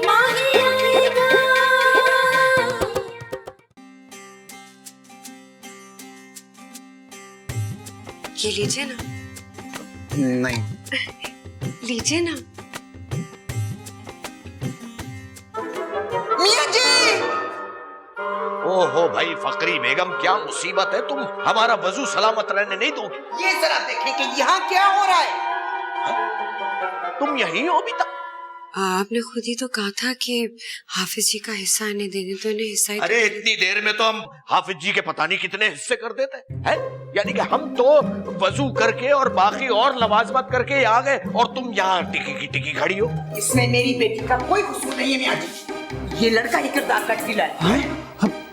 माही आएगा। ये लीजिए ना। नहीं। लीजिए ना। मियां जी! ओहो भाई फकरी बेगम, क्या मुसीबत है, तुम हमारा वजू सलामत रहने नहीं दोगी। ये जरा देखें कि यहाँ क्या हो रहा है। तुम यहीं हो अभी तक? आपने खुद ही तो कहा था कि हाफिज जी का हिस्सा इन्हें देने, तो इन्हें हिस्सा ही अरे इतनी देर में तो हम हाफिज जी के पता नहीं कितने हिस्से कर देते हैं। यानी कि हम तो वजू करके और बाकी और लवाजमत करके आ गए और तुम यहाँ टिकी की टिकी खड़ी हो। इसमें मेरी बेटी का कोई कसूर नहीं है मियां जी। ये लड़का ही किरदार का ढीला है।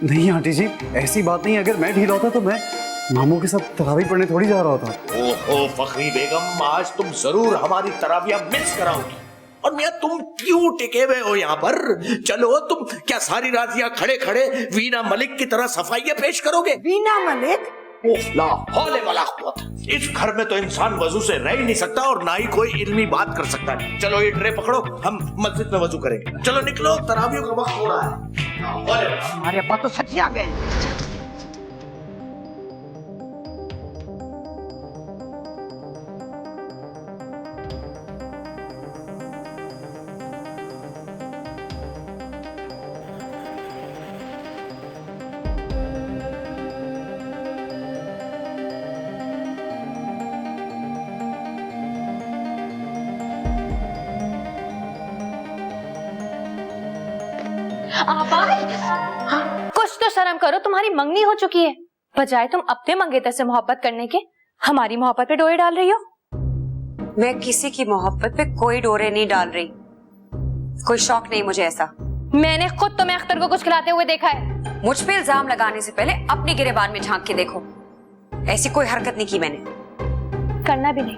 नहीं आंटी जी, ऐसी बात नहीं। अगर मैं ढीला होता तो मैं मामू के साथ तरावी पढ़ने थोड़ी जा रहा था। ओहो फकरी बेगम, आज तुम जरूर हमारी तरावियां मिस कराओगी। और मियां तुम क्यों टिके हुए हो यहाँ पर? चलो, तुम क्या सारी रात यहाँ खड़े खड़े वीना मलिक की तरह सफाइयां पेश करोगे? वीना मलिक? ला हौले वला कुव्वत। इस घर में तो इंसान वजू से रह ही नहीं सकता और ना ही कोई इल्मी बात कर सकता है। चलो ये ट्रे पकड़ो, हम मस्जिद में वजू करेंगे। चलो निकलो, तरावियों का वक्त हो रहा है। हमारे पास तो सच ही आ गए। कुछ तो शर्म करो, तुम्हारी मंगनी हो चुकी है। बजाय तुम अपने मंगेतर से मोहब्बत करने के हमारी मोहब्बत पे डोरे डाल रही हो। मैं किसी की मोहब्बत पे कोई डोरे नहीं डाल रही। कोई शौक नहीं मुझे ऐसा। मैंने खुद तुम्हें अख्तर को कुछ खिलाते हुए देखा है। मुझ पे इल्जाम लगाने से पहले अपनी गिरेबान में झांक के देखो। ऐसी कोई हरकत नहीं की मैंने। करना भी नहीं,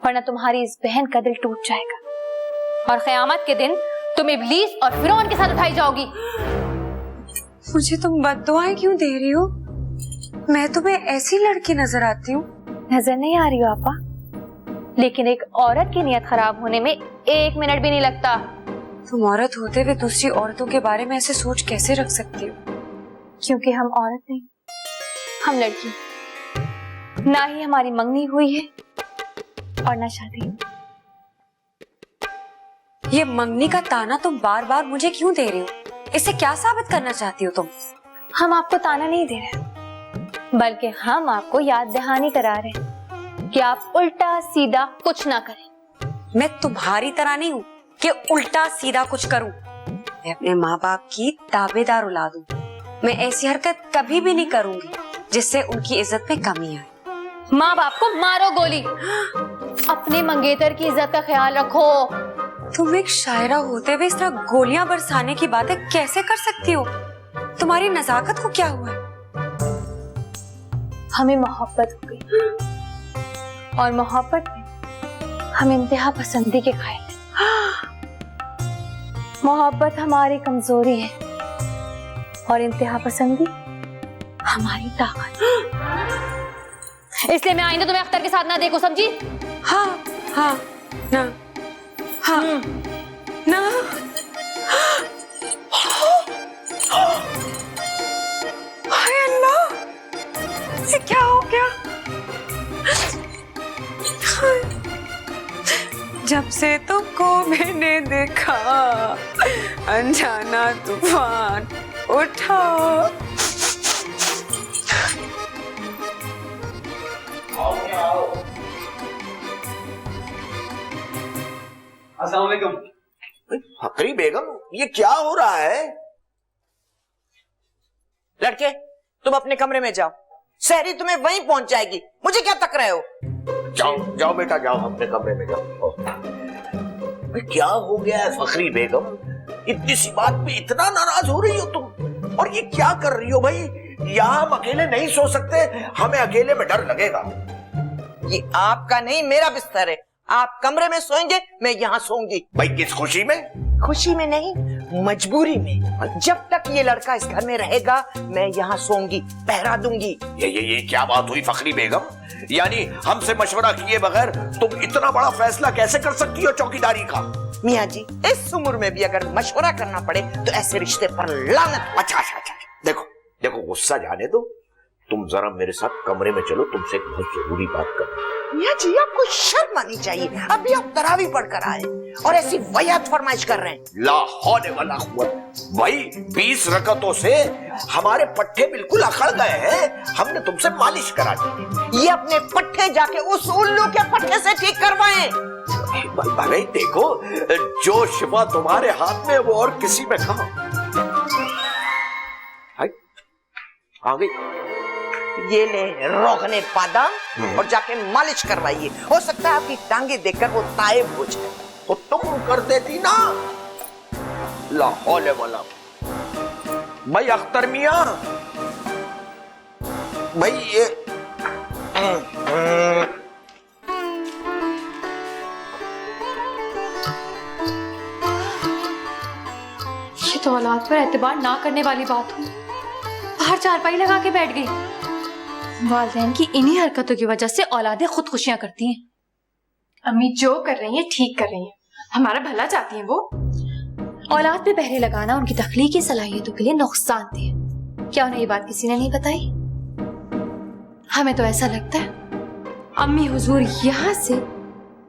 वरना तुम्हारी इस बहन का दिल टूट जाएगा और क़यामत के दिन तुम इब्लीस और फिरौन के साथ उठाई जाओगी। मुझे तुम बद्दुआएं क्यों दे रही हो? मैं तुम्हें ऐसी लड़की नजर आती हूँ? नजर नहीं आ रही हो आपा, लेकिन एक औरत की नियत खराब होने में 1 मिनट भी नहीं लगता। तुम औरत होते हुए दूसरी औरतों के बारे में ऐसे सोच कैसे रख सकती हो? क्योंकि हम औरत नहीं, हम लड़की। ना ही हमारी मंगनी हुई है और ना शादी। ये मंगनी का ताना तुम बार बार मुझे क्यों दे रही हो? इससे क्या साबित करना चाहती हो तुम? हम आपको ताना नहीं दे रहे, बल्कि हम आपको याद दहानी करा रहे कि आप उल्टा सीधा कुछ ना करें। मैं तुम्हारी तरह नहीं हूँ कि उल्टा सीधा कुछ करूं। मैं अपने माँ बाप की ताबेदार औलाद हूँ। मैं ऐसी हरकत कभी भी नहीं करूंगी जिससे उनकी इज्जत में कमी आए। माँ बाप को मारो गोली, अपने मंगेतर की इज्जत का ख्याल रखो। तुम एक शायरा होते हुए इस तरह गोलियां बरसाने की बातें कैसे कर सकती हो? तुम्हारी नजाकत को क्या हुआ? हमें मोहब्बत हो गई और मोहब्बत में हम इंतहा पसंदी के कायल हैं। मोहब्बत हमारी कमजोरी है और इंतहा पसंदी हमारी ताकत। इसलिए मैं आइंदा तुम्हें अख्तर के साथ ना देखो, समझी? हाँ हाँ ना हाँ ना। हाय अल्लाह, ये क्या हो गया? जब से तुमको मैंने देखा अनजाना तूफान उठा। अस्सलाम वालेकुम। फकरी बेगम, ये क्या हो रहा है? लड़के, तुम अपने कमरे में जाओ, सहरी तुम्हें वहीं पहुंच जाएगी। मुझे क्या तक रहे हो? जाओ जाओ बेटा, जाओ अपने कमरे में जाओ। भाई क्या हो गया है फकरी बेगम? इतनी सी बात पे इतना नाराज हो रही हो तुम? और ये क्या कर रही हो भाई? यहाँ हम अकेले नहीं सो सकते, हमें अकेले में डर लगेगा। ये आपका नहीं मेरा बिस्तर है। आप कमरे में सोएंगे, मैं यहाँ सोऊंगी। भाई किस खुशी में? खुशी में नहीं, मजबूरी में। जब तक ये लड़का इस घर में रहेगा मैं यहाँ सोऊंगी, पहरा दूंगी। ये क्या बात हुई फकरी बेगम? यानी हमसे मशवरा किए बगैर तुम इतना बड़ा फैसला कैसे कर सकती हो चौकीदारी का? मियाँ जी, इस उम्र में भी अगर मशवरा करना पड़े तो ऐसे रिश्ते पर लानत। अच्छा अच्छा अच्छा, देखो देखो गुस्सा जाने दो, तुम जरा मेरे साथ कमरे में चलो, तुमसे एक बहुत जरूरी बात करनी। मियाँ जी, आपको शर्म आनी चाहिए। अभी आप तरावी पढ़कर आए और ऐसी वयात फरमाइश कर रहे हैं। ला हौले वला कुव्वत। भाई 20 रकतों से हमारे पट्टे बिल्कुल अकड़ गए हैं, हमने तुमसे मालिश करा दी। ये अपने पट्टे जाके उस उल्लू के पट्टे से ठीक करवाएं। भाई देखो, जो शिफा तुम्हारे हाथ में वो और किसी में कहा। आ गई। ये ले रोगने बादाम और जाके मालिश करवाइए। हो सकता है आपकी टांगे देखकर वो तायब हो जाए। तो तुम कर देती ना। ला हौले वला। भाई अख्तर मियां, भाई ये तो औलाद पर एतबार ना करने वाली बात हुई। बाहर चारपाई लगा के बैठ गई। वालिदैन की इन्हीं हरकतों की वजह से औलादें खुदकुशियां करती हैं। अम्मी जो कर रही हैं ठीक कर रही हैं, हमारा भला चाहती हैं वो। औलाद पे पहरे लगाना उनकी तख्लीकी सलाहियतों के लिए नुकसानदेह है। क्या उन्हें ये बात किसी ने नहीं बताई? हमें तो ऐसा लगता है अम्मी हुजूर यहाँ से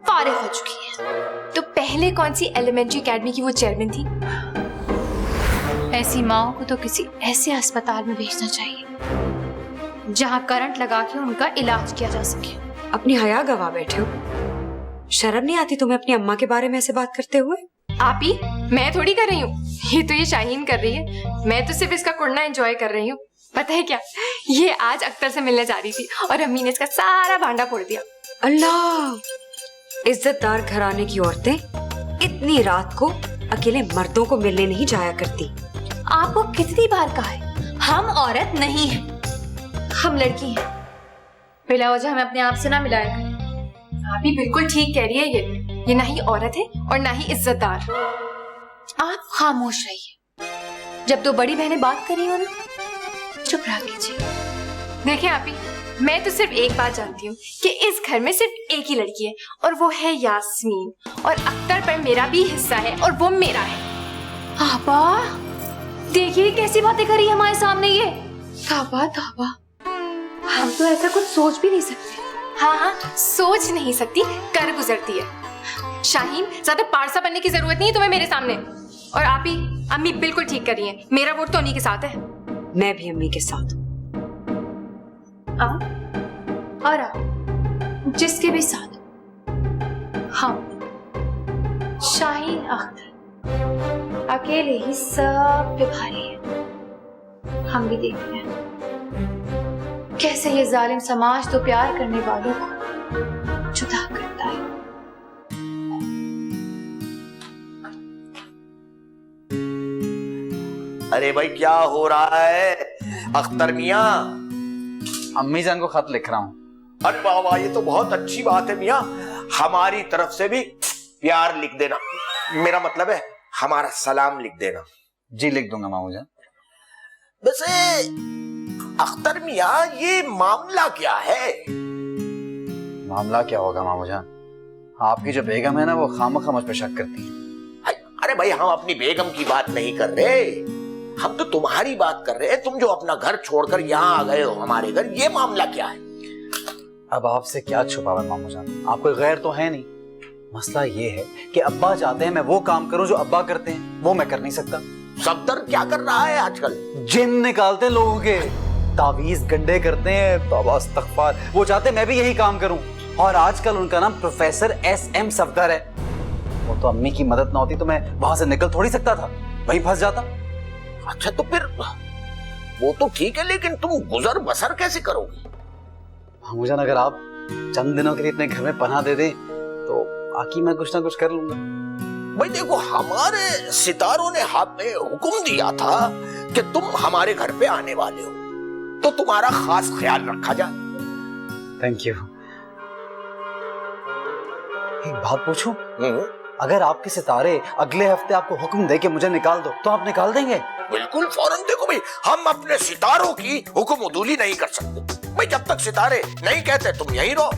फारिग हो चुकी है। तो पहले कौन सी एलिमेंट्री एकेडमी की वो चेयरमैन थी। ऐसी माओ को तो किसी ऐसे अस्पताल में भेजना चाहिए जहां करंट लगा के उनका इलाज किया जा सके। अपनी हया गवा बैठे हो, शर्म नहीं आती तुम्हें अपनी अम्मा के बारे में ऐसे बात करते हुए? आप ही, मैं थोड़ी कर रही हूँ, ये तो ये शाहीन कर रही है। मैं तो सिर्फ इसका कुड़ना एंजॉय कर रही हूँ। पता है क्या, ये आज अख्तर से मिलने जा रही थी और अम्मी ने इसका सारा भांडा फोड़ दिया। अल्लाह, इज्जतदार घराने की औरतें इतनी रात को अकेले मर्दों को मिलने नहीं जाया करती। आपको कितनी बार कहा है, हम औरत नहीं हैं, हम लड़की हैं। बिला वजह हमें अपने आप से ना मिलाया करें। आप ही बिल्कुल ठीक कह रही है। ये ना ही औरत है और ना ही इज्जतदार। आप खामोश रहिए। जब दो बड़ी बहनें बात कर रही हो ना, चुप रह कीजिए। देखिए आप ही, मैं तो सिर्फ एक बात जानती हूँ कि इस घर में सिर्फ एक ही लड़की है और वो है यास्मीन। और अख्तर पर मेरा भी हिस्सा है और वो मेरा है। आपा देखिए कैसी बातें करी हमारे सामने ये। तौबा तौबा, हम तो ऐसा कुछ सोच भी नहीं सकते। हाँ, सोच नहीं सकती, कर गुजरती है। शाहीन, ज्यादा पारसा बनने की जरूरत नहीं है तुम्हें मेरे सामने। और आप ही, अम्मी बिल्कुल ठीक कर रही हैं। मेरा वोट तो उन्हीं के साथ है। मैं भी अम्मी के साथ हूँ। और आप जिसके भी साथ, हम शाहीन अख्तर अकेले ही सब पे भारी है। हम भी देखते हैं कैसे ये जालिम समाज तो प्यार करने वालों को जुदा करता है। अरे भाई क्या हो रहा है अख्तर मियां? अम्मी जान को खत लिख रहा हूँ। अरे वाह वाह, ये तो बहुत अच्छी बात है मियां। हमारी तरफ से भी प्यार लिख देना, मेरा मतलब है हमारा सलाम लिख देना। जी लिख दूंगा मामू जान। वैसे अख्तर मियां, ये मामला क्या है? मामला क्या होगा मामू जान? आपकी जो बेगम है ना, वो खामखा मुझ पे शक करती है। अरे भाई, हम अपनी बेगम की बात नहीं कर रहे, हम तो तुम्हारी बात कर रहे हैं। तुम जो अपना घर छोड़कर यहाँ आ गए हो हमारे घर, ये मामला क्या है? अब आपसे क्या छुपावा मामू जान, आप कोई गैर तो है नहीं। मसला ये है कि अब्बा चाहते हैं मैं वो काम करूं जो अब्बा करते हैं, वो मैं कर नहीं सकता। सफदर क्या कर रहा है आजकल? जिन निकालते हैं लोगों के, तावीज गंडे करते हैं। तौबा इस्तगफार। वो चाहते हैं मैं भी यही काम करूं। और आजकल उनका नाम प्रोफेसर SM सफदर है। वो तो अम्मी की मदद ना होती तो मैं वहां से निकल थोड़ी सकता था, वहीं फंस जाता। अच्छा तो फिर वो तो ठीक है, लेकिन तुम गुजर बसर कैसे करोगे? मामू जान, अगर आप चंद दिनों के लिए अपने घर में पनाह दे दें तो आकी मैं कुछ ना कुछ कर लूंगा। भाई देखो, हमारे सितारों ने हमें हुक्म दिया था कि तुम हमारे घर पे आने वाले हो, तो तुम्हारा खास ख्याल रखा जाए। Thank you. एक बात पूछूं? अगर आपके सितारे अगले हफ्ते आपको हुक्म दे के मुझे निकाल दो, तो आप निकाल देंगे? बिल्कुल फौरन। देखो भाई, हम अपने सितारों की हुक्म उदूली नहीं कर सकते भाई। जब तक सितारे नहीं कहते तुम यहीं रहो।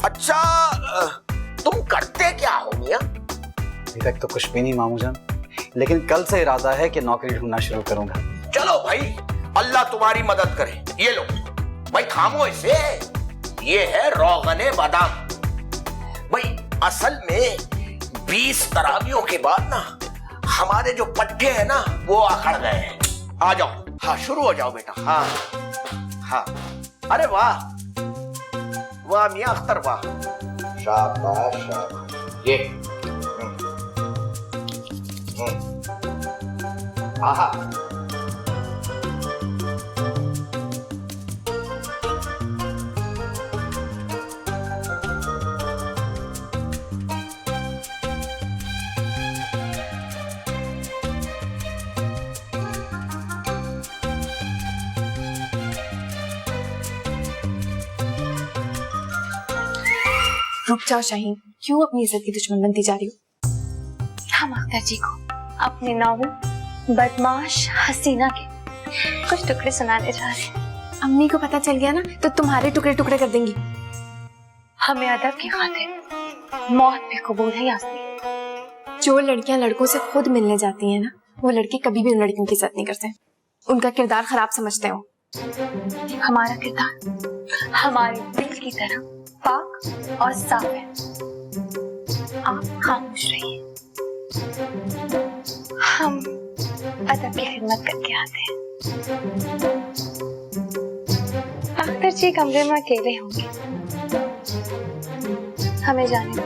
अच्छा, तुम करते क्या हो मियां? अभी तक तो कुछ भी नहीं मामू जान, लेकिन कल से इरादा है कि नौकरी ढूंढना शुरू करूंगा। चलो भाई, अल्लाह तुम्हारी मदद करे। ये लो भाई, खामो इसे। ये है रोगने बादाम। भाई असल में 20 तरावियों के बाद ना हमारे जो पट्टे हैं ना वो अकड़ गए हैं। आ जाओ, हाँ शुरू हो जाओ बेटा। हाँ हाँ, अरे वाह वाह मियां अख्तर वाह, शाबाश शाबाश। ये आहा, रुक जाओ शाहीन, क्यों अपनी इज्जत की दुश्मन बनती जा रही हो? हम अख्तर जी को अपने नॉवल बदमाश हसीना के कुछ टुकड़े सुनाने जा रहे हैं। अम्मी को पता चल गया ना तो तुम्हारे टुकड़े टुकड़े कर देंगी। हमें अदब की खातिर मौत भी कबूल है यास्मीन। जो लड़कियां लड़कों से खुद मिलने जाती हैं ना, वो लड़के कभी भी उन लड़कियों की इज्जत नहीं करते, उनका किरदार खराब समझते हो। हमारा किरदार हमारे दिल की तरह पाक और साफ है। आप खामोश रहिए, हम अदब की खिदमत करके आते हैं। अख्तर जी कमरे में अकेले होंगे, हमें जाने दो।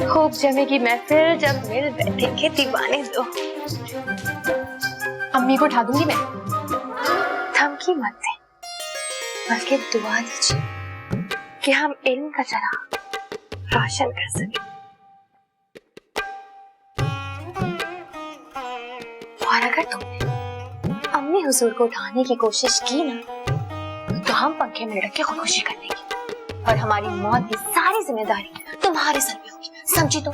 खूब जमेगी महफिल जब मिल बैठेंगे दीवाने दो। अम्मी को उठा दूंगी मैं। धमकी मत दें, बल्कि दुआ दीजिए कि हम इल्म का चराग रोशन कर सकें। और अगर तुमने अम्मी हुजूर को उठाने की कोशिश की ना, तो हम पंखे में रख के खुदकुशी कर लेंगे और हमारी मौत की सारी जिम्मेदारी तुम्हारे सर पे होगी, समझी तो?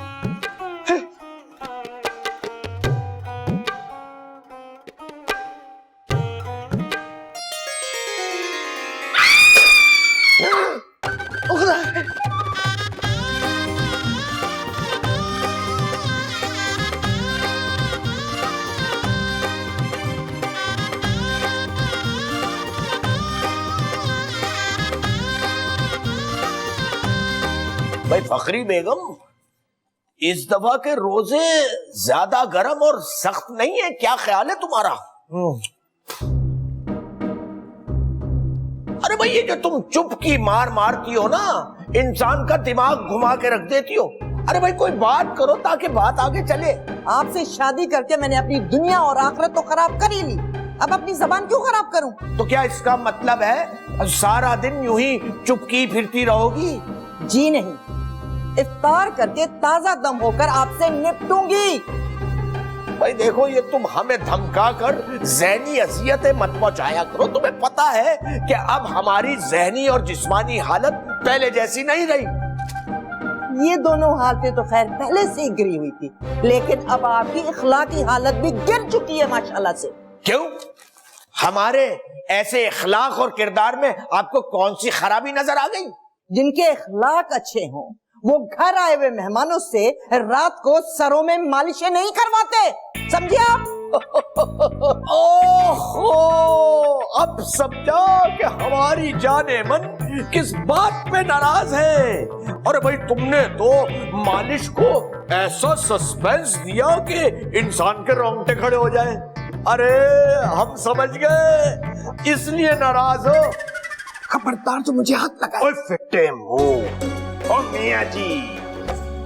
भाई फखरी बेगम, इस दफा के रोजे ज्यादा गर्म और सख्त नहीं है, क्या ख्याल है तुम्हारा? अरे भाई, ये जो तुम चुपकी मार मारती हो ना, इंसान का दिमाग घुमा के रख देती हो। अरे भाई कोई बात करो ताकि बात आगे चले। आपसे शादी करके मैंने अपनी दुनिया और आखिरत तो खराब कर ही ली, अब अपनी जबान क्यों खराब करूं? तो क्या इसका मतलब है सारा दिन यूं ही चुपकी फिरती रहोगी? जी नहीं, इफ्तार करके ताजा दम होकर आपसे निपटूंगी। भाई देखो, ये तुम हमें धमका कर ज़हनी अज़ियतें मत पहुंचाया करो। तुम्हें पता है कि अब हमारी ज़हनी और जिस्मानी हालत पहले जैसी नहीं रही। ये दोनों हालतें तो खैर पहले से ही गिरी हुई थी, लेकिन अब आपकी इखलाकी हालत भी गिर चुकी है माशाल्लाह से। क्यों? हमारे ऐसे इखलाक और किरदार में आपको कौन सी खराबी नजर आ गई? जिनके इखलाक अच्छे हों वो घर आए हुए मेहमानों से रात को सरों में मालिशें नहीं करवाते, समझे आप? ओहो, अब समझा कि हमारी जाने मन किस बात पे नाराज है। अरे भाई, तुमने तो मालिश को ऐसा सस्पेंस दिया कि इंसान के रोंगटे खड़े हो जाए। अरे हम समझ गए, इसलिए नाराज हो। खबरदार तो मुझे हाथ लगा। ओए फिट्टे मुंह, ओ मियां जी,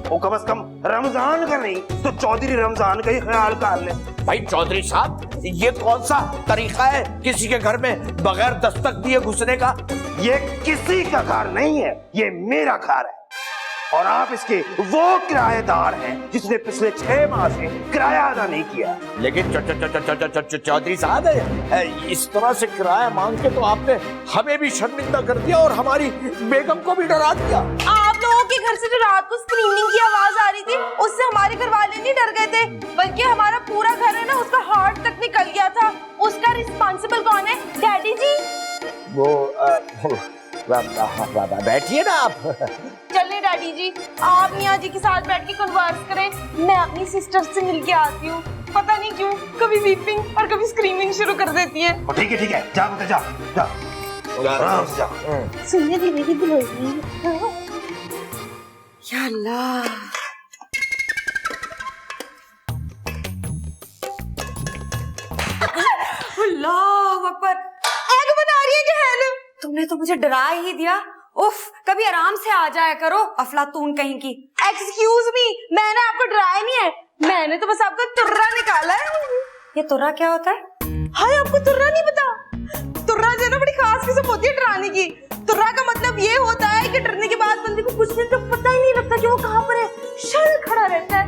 वो कम से कम रमजान का नहीं तो चौधरी रमजान का ही ख्याल कर ले। भाई चौधरी साहब, ये कौन सा तरीका है किसी के घर में बगैर दस्तक दिए घुसने का? ये किसी का घर नहीं है, ये मेरा घर है और आप इसके वो किराएदार हैं जिसने पिछले 6 माह से किराया अदा नहीं किया। लेकिन चौधरी साहब, इस तरह से किराया मांग के तो आपने हमें भी शर्मिंदा कर दिया और हमारी बेगम को भी डरा दिया। आप लोगों के घर से जो रात को स्क्रीनिंग की आवाज आ रही थी, उससे हमारे घर वाले नहीं डर गए थे, बल्कि हमारा पूरा घर है ना, उसका हार्ट तक निकल गया था। उसका रिस्पॉन्सिबल कौन है? डैडी जी। वो बैठिए ना आप। चलिए डैडी जी, जी, आप मियाँ जी के साथ बैठ के कन्वर्स करें, मैं अपनी सिस्टर से मिलके आती हूँ। पता नहीं क्यों कभी वीपिंग और कभी स्क्रीमिंग शुरू कर देती है। ठीक है, जा बेटा जा जा, आराम से जा। सुनिए भी मेरी बुलोगी। या अल्लाह, अल्लाह अकबर, एग बना रही है क्या है? तुमने तो मुझे डरा ही दिया। उफ, कभी आराम से आ जाया करो, अफलातून कहीं की। एक्सक्यूज मी, मैंने आपको डराया नहीं है, मैंने तो बस आपका तुर्रा निकाला है। ये तुर्रा क्या होता है? हाय, आपको तुर्रा नहीं पता? तुर्रा जो है ना बड़ी खास किस्म होती है डराने की। तुर्रा का मतलब ये होता है कि डरने के बाद बंदे को कुछ दिन तक पता ही नहीं लगता कि वो कहाँ पर है, शल खड़ा रहता है।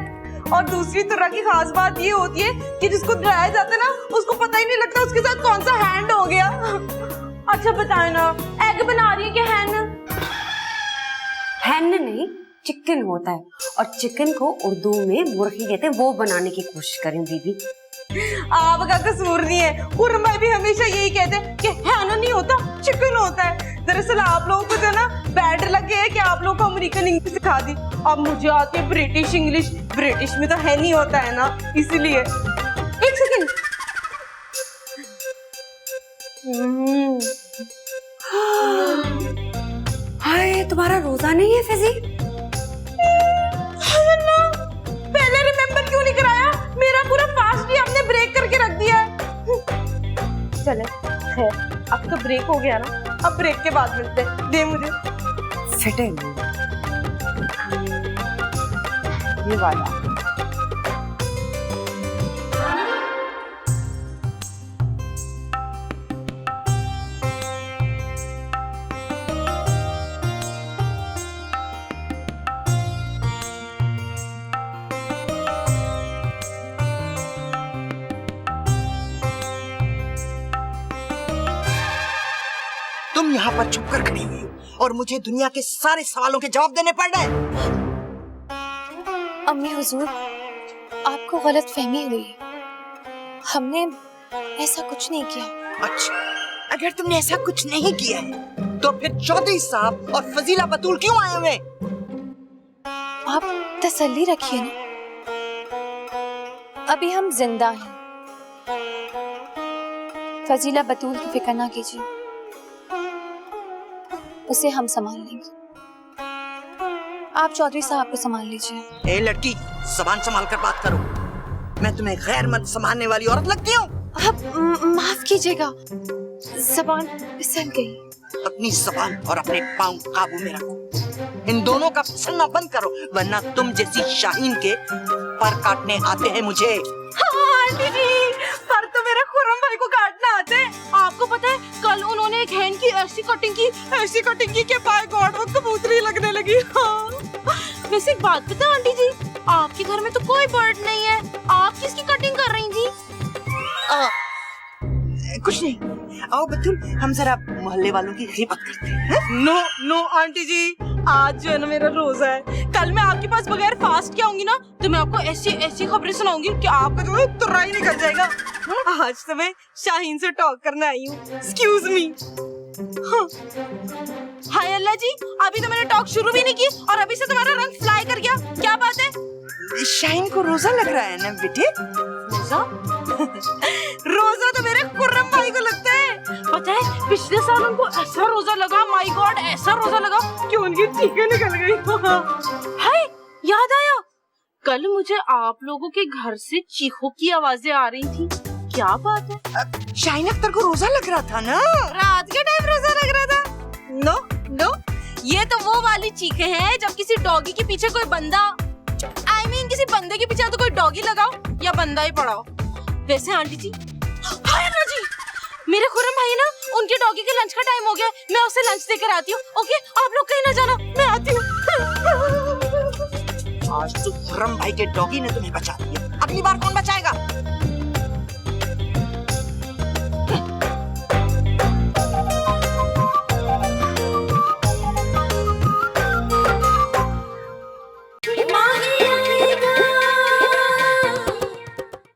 और दूसरी तुर्रा की खास बात ये होती है कि जिसको डराया जाता है ना, उसको पता ही नहीं लगता उसके साथ कौन सा हैंड हो गया। अच्छा बताए ना, एग बना रही है कि हैन? हैन नहीं, चिकन होता है, और चिकन को उर्दू में मुर्गी कहते हैं, वो बनाने की कोशिश करें दीदी। आपका कसूर नहीं है, खुर्रम भाई भी हमेशा यही कहते हैं कि हैन नहीं होता, चिकन होता है। दरअसल आप लोगों को जो ना बैड लगे है कि आप लोगों को अमेरिकन इंग्लिश सिखा दी। अब मुझे आती है ब्रिटिश इंग्लिश, ब्रिटिश में तो है नहीं होता है ना, इसीलिए। एक सेकंड, हाय, तुम्हारा रोजा नहीं है फिजी? पहले रिमेम्बर क्यों नहीं कराया? मेरा पूरा फास्ट ही आपने ब्रेक करके रख दिया है। चले खैर, अब तो ब्रेक हो गया ना, अब ब्रेक के बाद मिलते हैं। दे मुझे फिटिंग ये वाला। तुम यहाँ पर छुप कर खड़ी हुई हो और मुझे दुनिया के सारे सवालों के जवाब देने पड़ रहे हैं। अम्मी हुजूर, आपको गलत फहमी हुई है, हमने ऐसा कुछ नहीं किया। अच्छा, अगर तुमने ऐसा कुछ नहीं किया है तो फिर चौधरी साहब और फजीला बतूल क्यों आए हुए? आप तसल्ली रखिए ना, अभी हम जिंदा हैं। फजीला बतूल की फिक्र ना कीजिए, उसे हम संभाल लेंगे। आप चौधरी साहब को संभाल लीजिए। ए लड़की, ज़बान संभाल कर बात करो। मैं तुम्हें गैर मर्द संभालने वाली औरत लगती हूँ? आप माफ कीजिएगा, ज़बान फिसल गई। अपनी ज़बान और अपने पाँव काबू में रखो। इन दोनों का फिसलना बंद करो, वरना तुम जैसी शाहीन के पर काटने आते हैं मुझे। आंटी जी, पर तो मेरे खुर्रम भाई को काटना आते हैं। आपको पता है, कल उन्होंने एक हैन की ऐसी कटिंग की कि बाय गॉड वो कबूतरी लगने लगी। वैसे एक बात पता आंटी जी, आपके घर में तो कोई बर्ड नहीं है, आप किसकी कटिंग कर रही थी? कुछ नहीं, आओ बतूल, हम जरा मोहल्ले वालों की गिबत करते हैं। नो आंटी जी, आज जो है ना मेरा रोजा है। कल मैं आपके पास बगैर फास्ट के आऊंगी ना, तो मैं आपको ऐसी खबरें सुनाऊंगी कि आपका जो है तुर्रा ही निकल जाएगा। आज तो मैं शाहीन से टॉक करने आई हूँ। Excuse me. हाय अल्लाह जी, अभी तो मैंने टॉक शुरू भी नहीं की और अभी से तुम्हारा रंग फ्लाई कर गया। क्या बात है? शाहीन को रोजा लग रहा है ना बेटे? रोजा? रोजा तो मेरे खुर्रम भाई को लगता है। पता है, पिछले साल उनको ऐसा रोजा लगा, माय गॉड, ऐसा रोजा लगा कि उनकी चीखें निकल गई। हाय, याद आया, कल मुझे आप लोगों के घर से चीखों की आवाजें आ रही थी। क्या बात है? शाहीन अख्तर को रोजा लग रहा था ना? रात के टाइम रोजा लग रहा था? नो, ये तो वो वाली चीखें हैं जब किसी डॉगी के पीछे कोई बंदा, किसी बंदे के पीछे तो कोई डॉगी लगाओ या बंदा ही पड़ाओ। वैसे आंटी जी, हाय अल्लाह जी, मेरे खुर्रम भाई ना, उनके डॉगी के लंच का टाइम हो गया, मैं उसे लंच देकर आती हूँ। ओके, आप लोग कहीं ना जाना, मैं आती हूँ। आज तो खुर्रम भाई के डॉगी ने तुम्हें बचा दिया, अगली बार कौन बचाएगा?